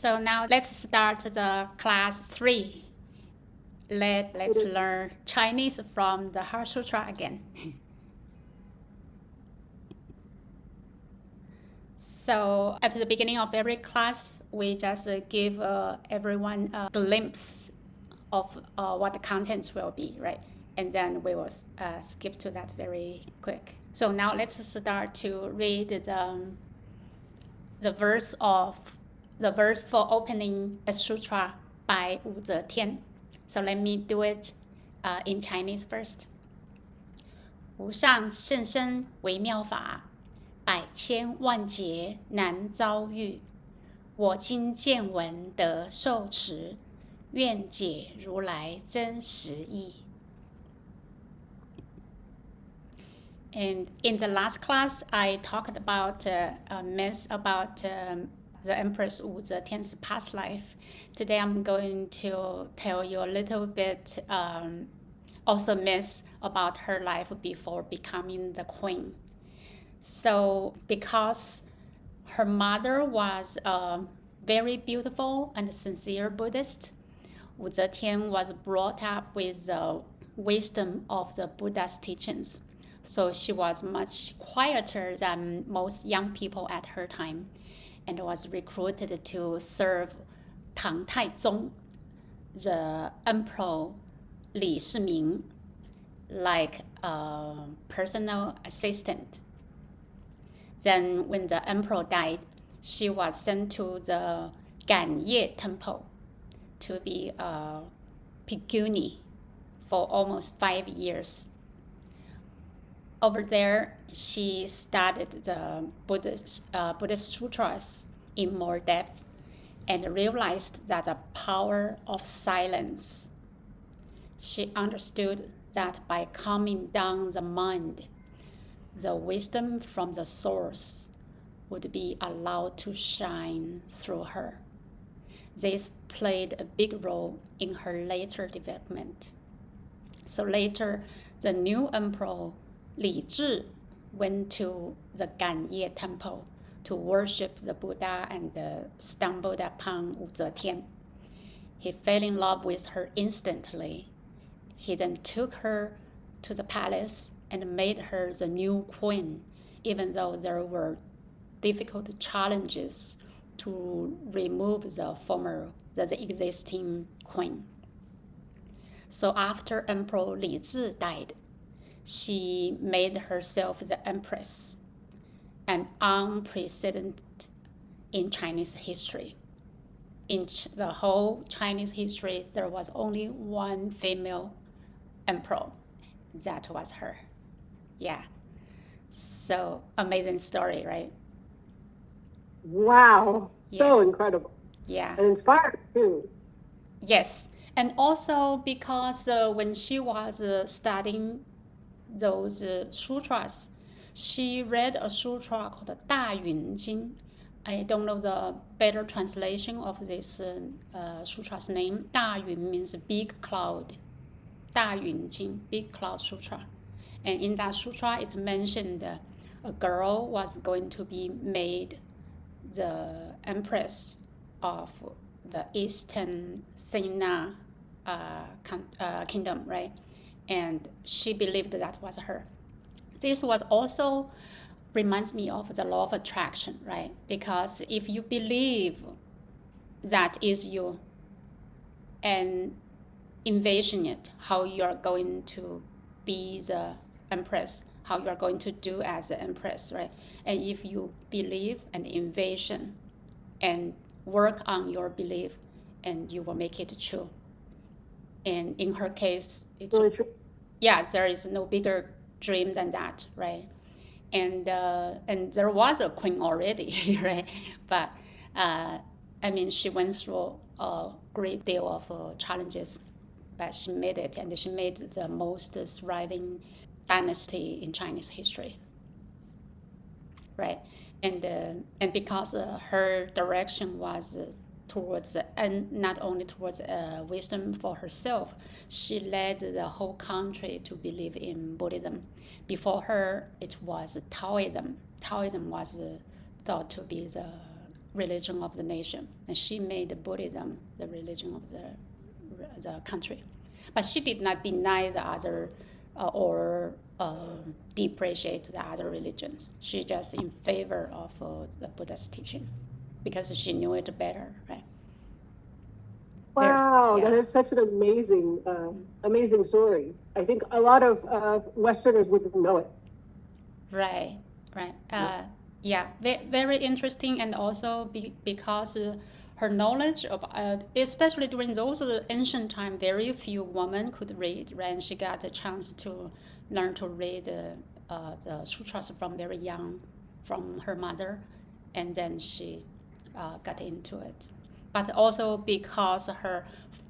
So now let's start the class 3. Let's learn Chinese from the Heart Sutra again. So at the beginning of every class, we just give everyone a glimpse of what the contents will be, right? And then we will skip to that very quick. So now let's start to read the verse for opening a sutra by Wu Zetian. So let me do it in Chinese first. 无上甚深微妙法，百千万劫难遭遇。我今见闻得受持，愿解如来真实义。And in the last class, I talked about a myth about the Empress Wu Zetian's past life. Today I'm going to tell you a little bit also myths about her life before becoming the queen. So because her mother was a very beautiful and sincere Buddhist, Wu Zetian was brought up with the wisdom of the Buddha's teachings. So she was much quieter than most young people at her time and was recruited to serve Tang Taizong, the Emperor Li Shiming, like a personal assistant. Then when the emperor died, she was sent to the Ganye temple to be a bhikkhuni for almost 5 years. Over there, she studied the Buddhist sutras in more depth and realized that the power of silence. She understood that by calming down the mind, the wisdom from the source would be allowed to shine through her. This played a big role in her later development. So later, the new emperor Li Zhi went to the Ganye temple to worship the Buddha and stumbled upon Wu Zetian. He fell in love with her instantly. He then took her to the palace and made her the new queen, even though there were difficult challenges to remove the existing queen. So after Emperor Li Zhi died, she made herself the empress, an unprecedented in Chinese history. In the whole Chinese history, there was only one female emperor. That was her. Yeah. So amazing story, right? Wow. So incredible. Yeah. And inspired too. Yes. And also because when she was studying those sutras, she read a sutra called 大云经. I don't know the better translation of this sutra's name. 大云means big cloud. 大云经, big cloud sutra. And in that sutra, it mentioned a girl was going to be made the empress of the Eastern Sina kingdom, right? And she believed that was her. This was also reminds me of the law of attraction, right? Because if you believe that is you and envision it, how you are going to be the empress, how you are going to do as the empress, right? And if you believe and envision and work on your belief, and you will make it true. And in her case, it's Really true. Yeah, there is no bigger dream than that, right? And there was a queen already, right? But I mean, she went through a great deal of challenges, but she made it, and she made the most thriving dynasty in Chinese history, right? And because her direction was towards and not only towards wisdom for herself, she led the whole country to believe in Buddhism. Before her, it was Taoism. Taoism was thought to be the religion of the nation, and she made Buddhism the religion of the country. But she did not deny the other or depreciate the other religions. She just in favor of the Buddha's teaching because she knew it better, right? Wow, Yeah. that is such an amazing story. I think a lot of Westerners wouldn't know it. Right. Yeah, very interesting, and also because her knowledge of, especially during those ancient time, very few women could read, right? And she got a chance to learn to read the sutras from very young, from her mother, and then she got into it. But also because her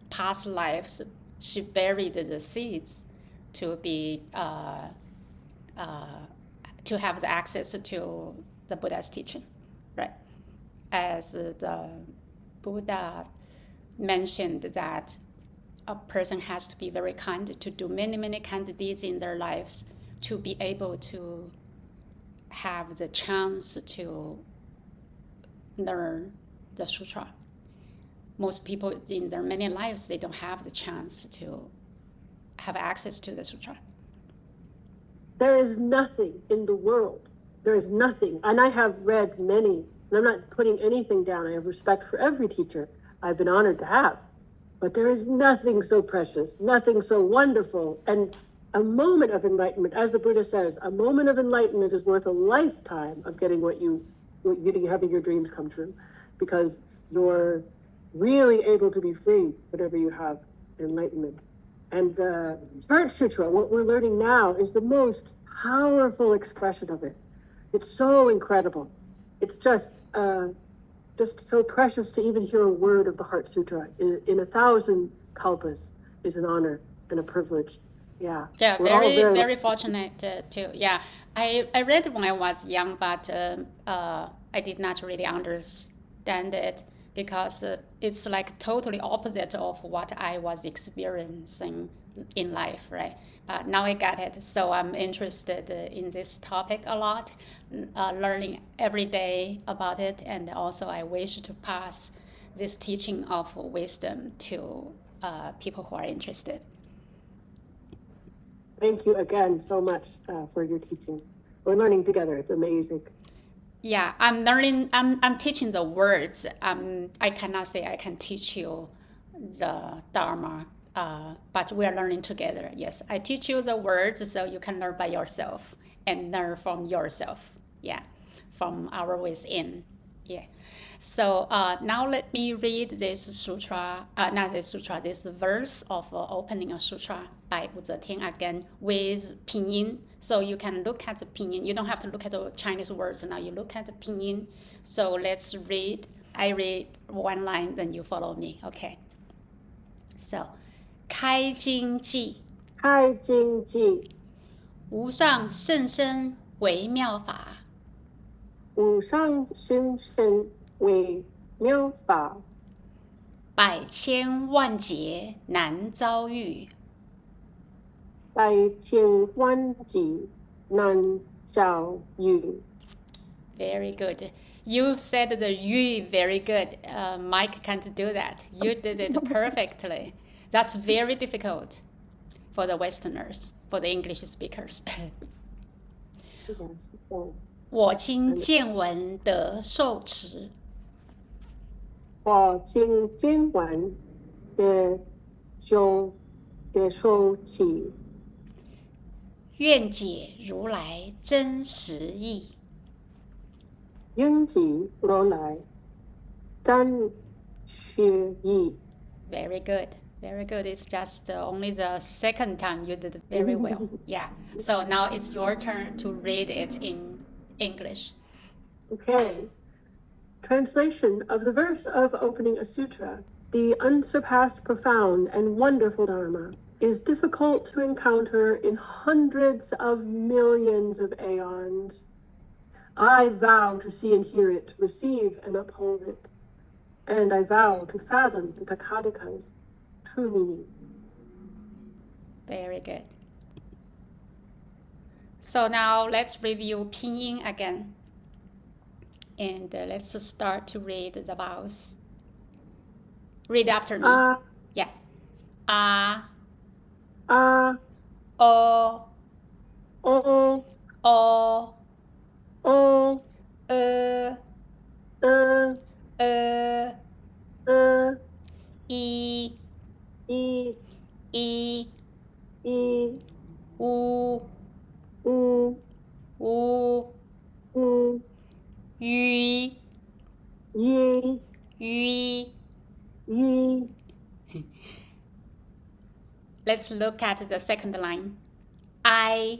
past lives, she buried the seeds to be to have the access to the Buddha's teaching, right? As the Buddha mentioned that a person has to be very kind, to do many kind deeds in their lives to be able to have the chance to learn the sutra. Most people in their many lives, they don't have the chance to have access to the sutra. There is nothing in the world. There is nothing. And I have read many, and I'm not putting anything down. I have respect for every teacher I've been honored to have. But there is nothing so precious, nothing so wonderful. And a moment of enlightenment, as the Buddha says, a moment of enlightenment is worth a lifetime of getting having your dreams come true, because you're really able to be free whenever you have enlightenment. And the Heart Sutra, what we're learning now, is the most powerful expression of it. It's so incredible. It's just so precious to even hear a word of the Heart Sutra in 1,000 kalpas is an honor and a privilege. Yeah. Yeah, very fortunate too. Yeah, I read when I was young, but I did not really understand it because it's like totally opposite of what I was experiencing in life, right? But now I got it, so I'm interested in this topic a lot, learning every day about it, and also I wish to pass this teaching of wisdom to people who are interested. Thank you again so much for your teaching. We're learning together. It's amazing. Yeah, I'm learning. I'm teaching the words. I cannot say I can teach you the Dharma, but we are learning together. Yes, I teach you the words so you can learn by yourself and learn from yourself. Yeah, from our within. Yeah. So now let me read this sutra, this verse of opening a sutra by Wu Zetian again with pinyin. So you can look at the pinyin. You don't have to look at the Chinese words now. You look at the pinyin. So let's read. I read one line, then you follow me. Okay. So, 开经记，开经记，无上甚深微妙法，无上甚深微妙法，百千万劫难遭遇。百千万劫难遭遇。 Very good. You said the yu very good. Mike can't do that. You did it perfectly. That's very difficult for the Westerners, for the English speakers. 我今见闻得受持，我今见闻得受持，愿解如来真实义。愿解如来真实义。 Very good. Very good. It's just only the second time you did it very well. Yeah. So now it's your turn to read it in English. Okay. Translation of the verse of opening a sutra. The unsurpassed, profound, and wonderful Dharma is difficult to encounter in hundreds of millions of aeons. I vow to see and hear it, receive and uphold it. And I vow to fathom the Tathagata's true meaning. Very good. So now let's review pinyin again. And let's start to read the vowels. Read after me. Yeah. A, O, O, O, O, E, E, E, E, E, E, U, U, U, U, Yu, Yi, Yu. Yi. Let's look at the second line. I,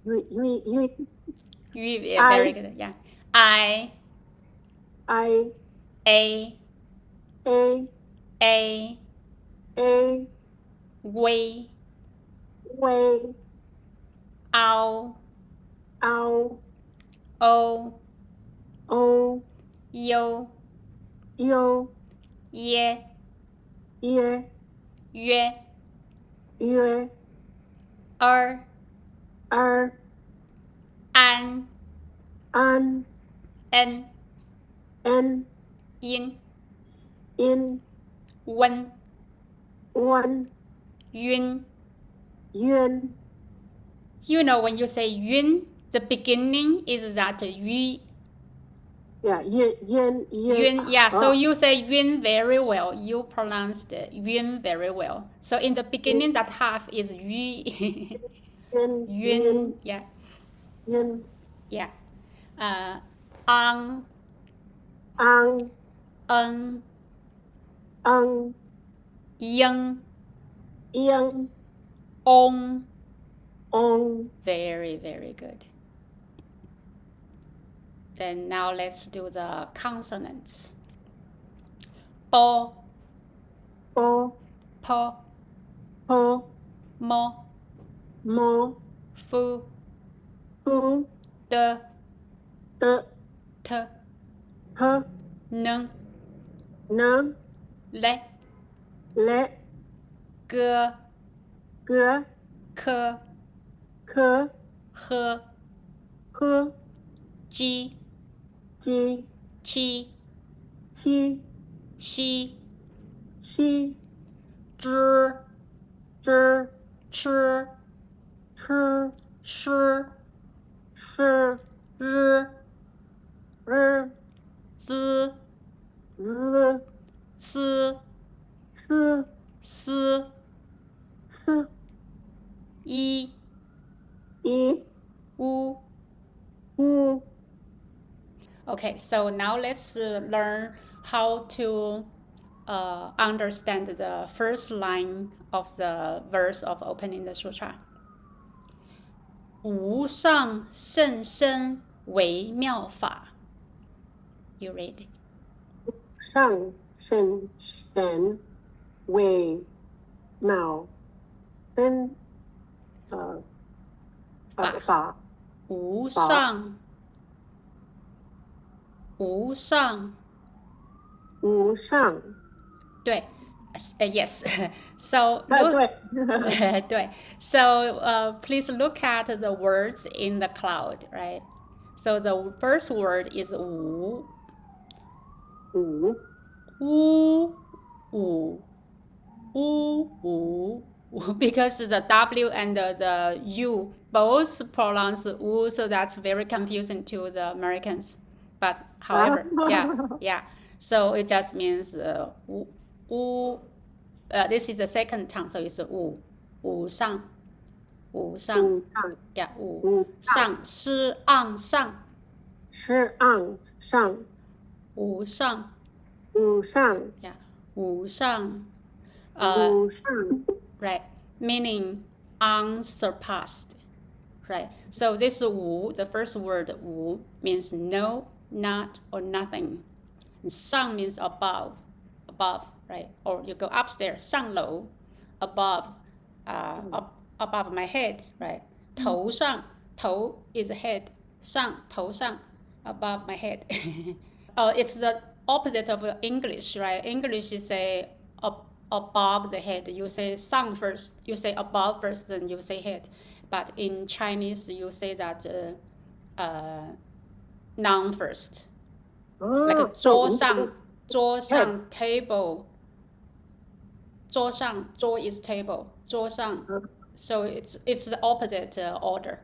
Yi, Yi, Yu, very good. Yeah. I, I, A, A, A, A, Wei, Wei, Ao, Ao, O, O, Yo, Yo, Ye, Ye, Yue, Yue, Er, Er, An, An, En, En, In, In, Wen, Wan, Yun. Yun. You know, when you say Yun, the beginning is that Yu. Yeah, Yin, Yin, Yin. Yun, yeah, so you say Yun very well. You pronounced Yun very well. So in the beginning, that half is Yu. Yin, Yun, yeah, Yin, yeah. Ang, Ang, Eng, Ang, Yang, Yang, Ong. Ong. Very, very good. Then now let's do the consonants. Bo, Bo, po, Po, mo, Mo, fu, Fu, de, De, t, He, neng, Neng, le, Le, ge, Ge, ke, Ke, he, He, ji, Ji, chi, Qi, xi, Xi, zhi, Zhi, chi, Chi, shi, Shi, ri, Ri, zi, Z, ci, Si, si, Si, yi, I, u. U. Okay, so now let's learn how to understand the first line of the verse of opening the sutra. 无上甚深微妙法. You read. 上甚深微妙分法无上无上无上对 yes so 对 so please look at the words in the cloud, right? So the first word is 无无乌五乌 because the W and the U both pronounce U, so that's very confusing to the Americans. But however, yeah. So it just means this is the second tongue, so it's 无上 yeah 无上师昂上师昂上无上 yeah 无上 right, meaning unsurpassed, right? So this 无, the first word 无 means no, not, or nothing. And 上 means above, right? Or you go upstairs, 上楼 above, above my head, right? 头上 头 is head, 上头上 above my head. It's the opposite of English, right? English is say above the head. You say 上 first, you say above first, then you say head. But in Chinese, you say that noun first. Like 桌上 table. 桌上 is table. 桌上 So it's the opposite order.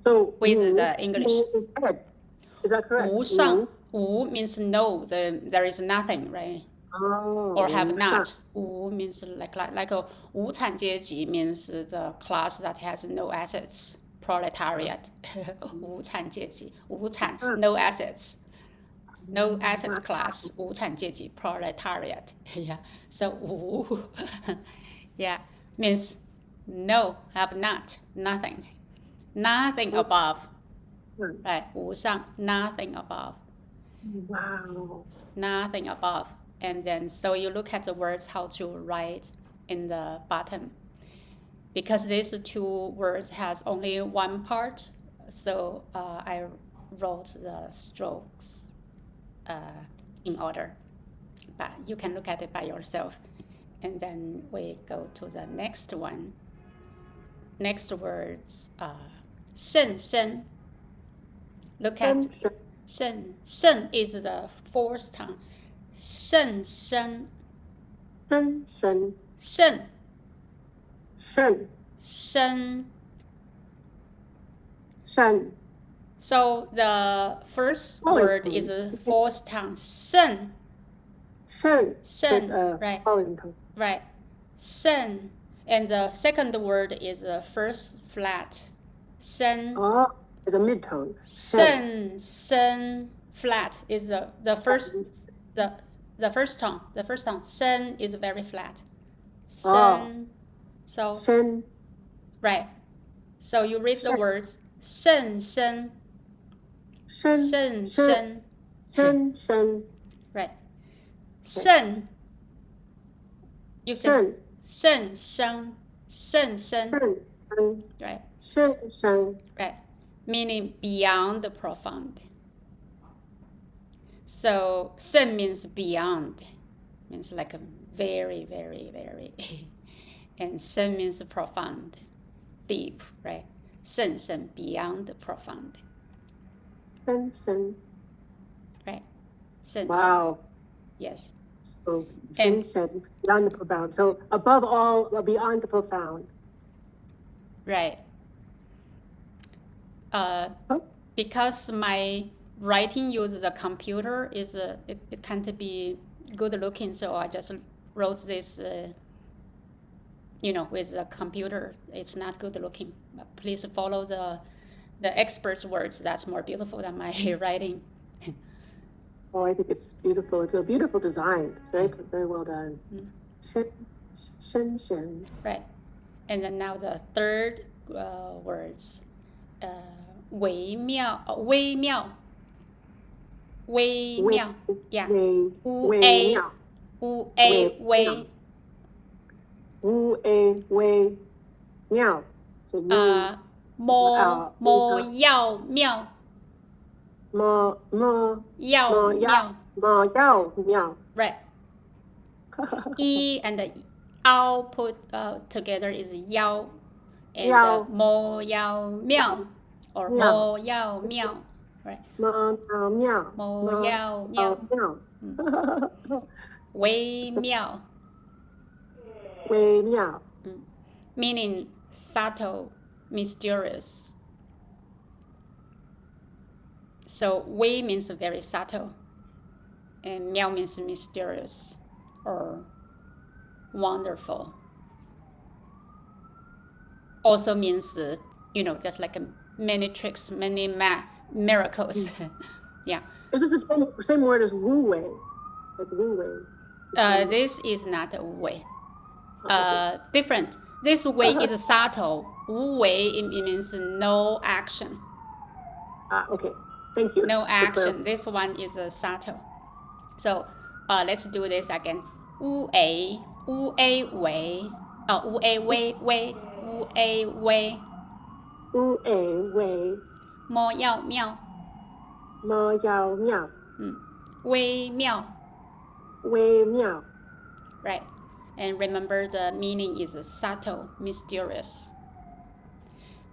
So with the English. Is that correct? 无上 无 means no, there is nothing, right? Or have not. 无 means like a 无产阶级 means the class that has no assets, proletariat. 无产阶级 无产 no assets. No assets class, 无产阶级 proletariat. Yeah. So 无 yeah, means no, have not, nothing. Nothing above. Right, 无上 nothing above. Wow. Nothing above. And then so you look at the words how to write in the bottom. Because these two words has only one part, so I wrote the strokes in order. But you can look at it by yourself. And then we go to the next one. Next words, 甚深. Look at 甚 is the fourth tongue. 甚深 深 So the first word is the fourth tongue. 甚 right. Right. 甚 and the second word is the first flat. 深 it's a mid-tone. 深 flat is the first tone. The first tone. 深 is very flat. 深 So 深 right. So you read the words 甚深 right. 甚 you say 甚深 right. 深深 Right. Meaning beyond the profound. So 甚 means beyond, means like a very, very, very. And 深 means profound, deep, right? 甚深 beyond the profound. 深深 Right. 甚深 Wow. Yes. So 深深 beyond the profound. So above all, beyond the profound. Right. Because my writing uses the computer, it can't be good looking, so I just wrote this, with the computer. It's not good looking. But please follow the experts' words. That's more beautiful than my writing. Oh, I think it's beautiful. It's a beautiful design. Very, very well done. 深深 Right. And then now the third words. 微妙 yeah. 微妙 微妙 So 要妙 Right. E and the ao put together is 要 and 莫要妙 or 莫要妙 right. 莫要妙微妙 meaning subtle, mysterious. So 微 means very subtle, and 妙 means mysterious or wonderful. Also means, just like many tricks, many miracles. Yeah. Is this the same word as wu wei? Like wu wei? This is not a way. Different. This way is subtle. Wu wei, it means no action. Okay. Thank you. No action. This one is subtle. So let's do this again. 乌 a 为 乌 a 微 乌 a 微 乌 a 微 莫要妙 莫要妙 微妙 微妙 Right. And remember the meaning is subtle, mysterious.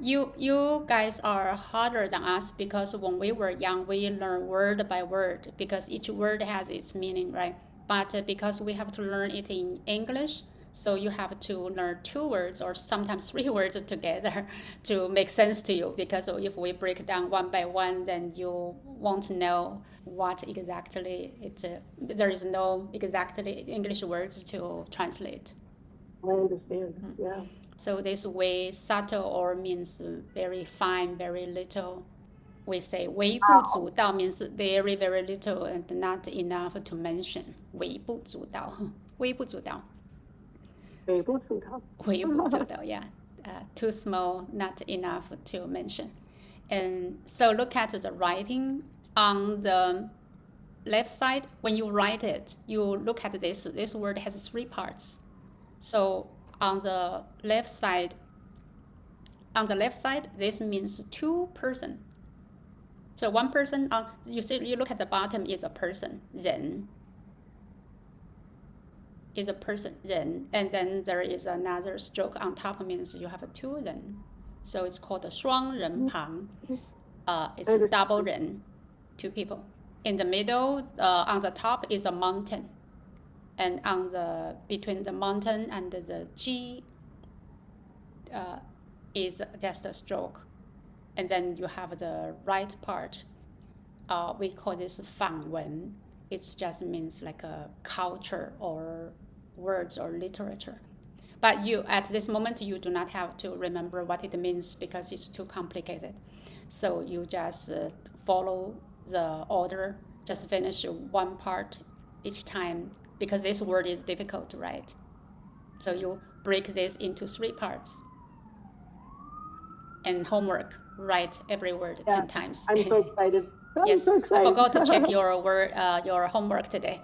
You guys are harder than us because when we were young, we learn word by word because each word has its meaning, right? But because we have to learn it in English, so you have to learn two words or sometimes three words together to make sense to you. Because if we break down one by one, then you won't know what exactly it. There is no exactly English words to translate. I understand. Yeah. So this way, subtle or means very fine, very little. We say 微不足道 means very, very little and not enough to mention. 微不足道，微不足道，北部出逃。微不足道, yeah. Too small, not enough to mention. And so look at the writing on the left side. When you write it, you look at this. This word has three parts. So on the left side, this means two person. So one person, you look at the bottom is a person, 人 is a person, 人, and then there is another stroke on top means you have two 人. So it's called a 双人旁. It's a double 人, two people. In the middle, on the top is a mountain. And between the mountain and the G is just a stroke. And then you have the right part. We call this 访文. It just means like a culture or words or literature. But you, at this moment, you do not have to remember what it means because it's too complicated. So you just follow the order, just finish one part each time because this word is difficult to write. So you break this into three parts. And homework, write every word 10 times. I'm so excited. Yes, so excited. I forgot to check your homework today.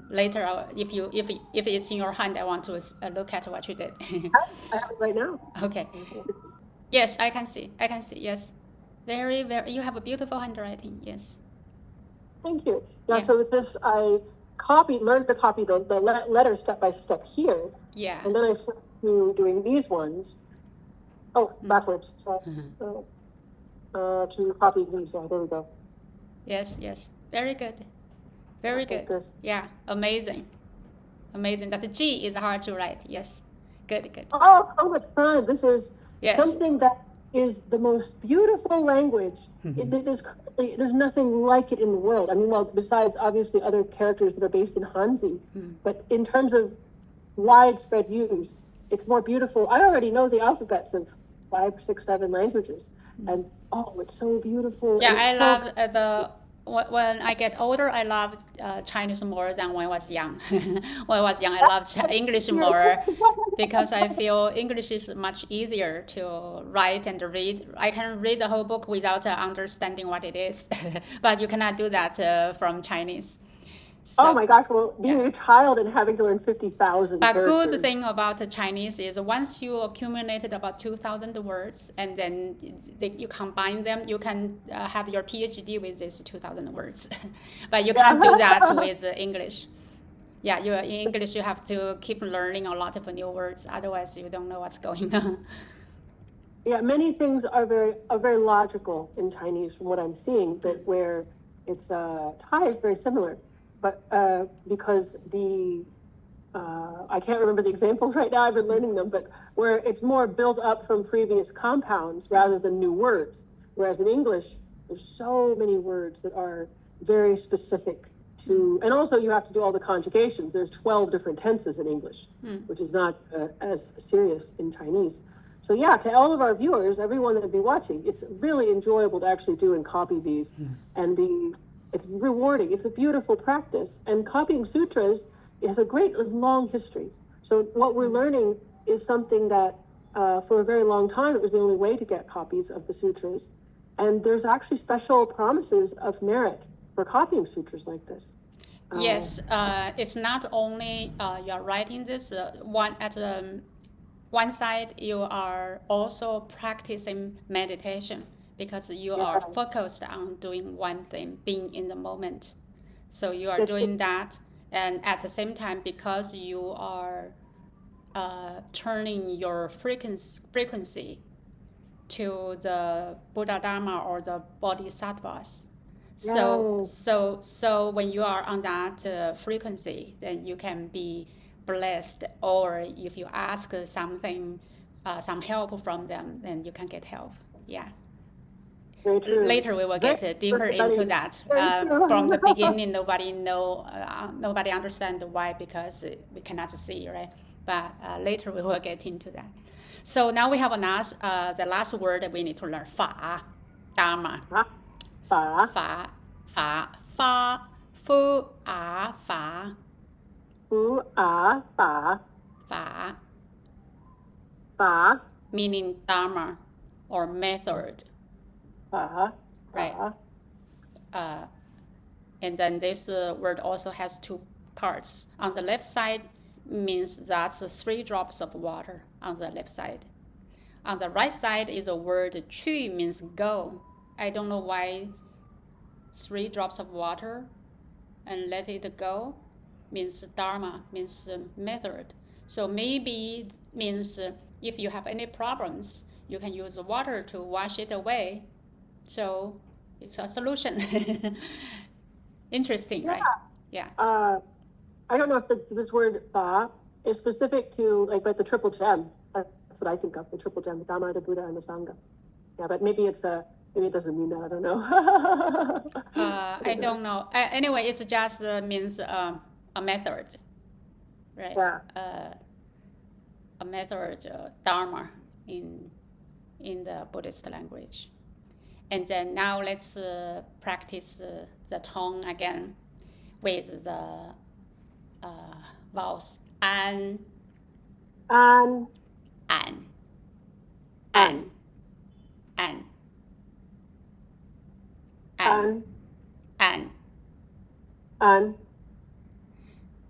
Later, if it's in your hand, I want to look at what you did. I have it right now. Okay. Yes, I can see. Yes, very, very. You have a beautiful handwriting. Yes. Thank you. Yeah. So with this, I learned to copy the letters step by step here. Yeah. And then I started doing these ones. Oh, backwards. Sorry. To copy these. There we go. Yes. Very good. Very good. Yeah. Amazing. That G is hard to write. Yes. Good. Oh, how much fun. This is something that is the most beautiful language. There's nothing like it in the world. I mean, well, besides obviously other characters that are based in Hanzi, but in terms of widespread use, it's more beautiful. I already know the alphabets of 5, 6, 7 languages, and it's so beautiful. Yeah, I love when I get older, I love Chinese more than when I was young. When I was young, I loved English more because I feel English is much easier to write and read. I can read the whole book without understanding what it is, but you cannot do that from Chinese. So, oh my gosh, well, being a child and having to learn 50,000 But characters. good thing about the Chinese is once you accumulated about 2,000 words and then you combine them, you can have your PhD with these 2,000 words. But you can't do that with English. Yeah, in English you have to keep learning a lot of new words, otherwise you don't know what's going on. Yeah, many things are very logical in Chinese from what I'm seeing, but where it's Thai is very similar. But because I can't remember the examples right now, I've been learning them, but where it's more built up from previous compounds rather than new words. Whereas in English, there's so many words that are very specific to, and also you have to do all the conjugations. There's 12 different tenses in English, which is not as serious in Chinese. So yeah, to all of our viewers, everyone that would be watching, it's really enjoyable to actually do and copy these, and it's rewarding. It's a beautiful practice. And copying sutras has a great long history. So what we're learning is something that for a very long time, it was the only way to get copies of the sutras. And there's actually special promises of merit for copying sutras like this. Yes, it's not only you're writing this, one side you are also practicing meditation. Because you are focused on doing one thing, being in the moment. So you are doing that. And at the same time, because you are turning your frequency to the Buddha Dharma or the Bodhisattvas. Yes. So when you are on that frequency, then you can be blessed. Or if you ask something, some help from them, then you can get help. Yeah. Very true. Later we will get deeper into that. From the beginning, nobody understand why, because we cannot see, right? But later we will get into that. So now we have the last word that we need to learn. 法 Dharma. 法 法 fu a 法 fu a 法 法 meaning Dharma or method. 法 Right. And then this word also has two parts. On the left side means that's 3 drops of water on the left side. On the right side is a word 去 means go. I don't know why 3 drops of water and let it go means Dharma, means method. So maybe means if you have any problems, you can use water to wash it away. So it's a solution. Interesting, Yeah. right? Yeah. I don't know if this word fa is specific to like the triple gem. That's what I think of, the triple gem, the Dhamma, the Buddha, and the Sangha. Yeah, but maybe it doesn't mean that. I don't know. I don't know. Anyway, it just means a method, right? Yeah. A method, Dharma in the Buddhist language. And then now let's practice the tone again with the vowels an, An. an, An. an, An. an. An.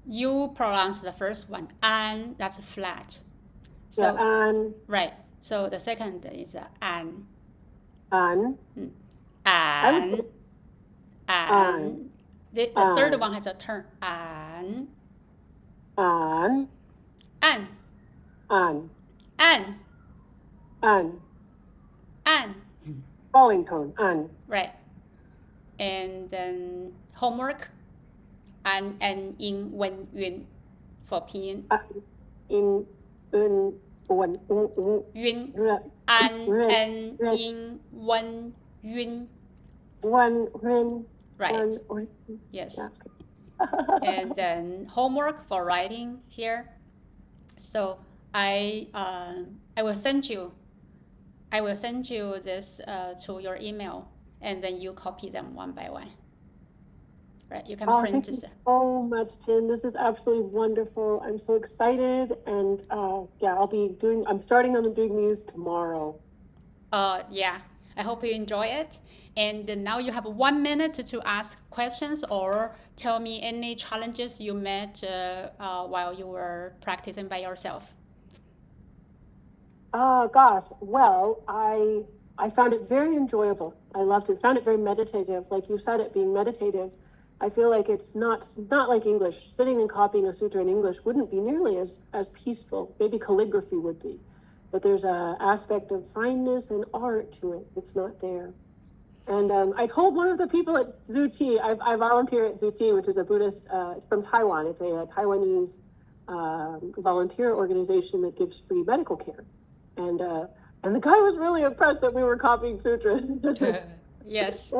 You pronounce the first one, an, that's flat. So, Yeah, an. right. So the second is an. An. I would say An. The third An. one has a turn. An. An. An. An. An. An. An. Falling tone. An. Right. And then homework. An and in when yun for pinyin. In. Un. One. Yun. Re. An Re. and Re. in one yun. One. Rin. Right. One. Yes. Yeah. And then homework for writing here. So I will send you this to your email, and then you copy them one by one. Right? You can print Thank you so much, Jin. This is absolutely wonderful. I'm so excited, and I'm starting on doing these tomorrow. Yeah. I hope you enjoy it. And now you have 1 minute to ask questions or tell me any challenges you met while you were practicing by yourself. Gosh, well, I found it very enjoyable. I loved it. Found it very meditative. Like you said, it being meditative. I feel like it's not like English. Sitting and copying a sutra in English wouldn't be nearly as peaceful. Maybe calligraphy would be. But there's an aspect of fineness and art to it. It's not there. And I told one of the people at Zhuqi, I volunteer at Zhuqi, which is a Buddhist, it's from Taiwan. It's a Taiwanese volunteer organization that gives free medical care. And the guy was really impressed that we were copying sutras. Yes.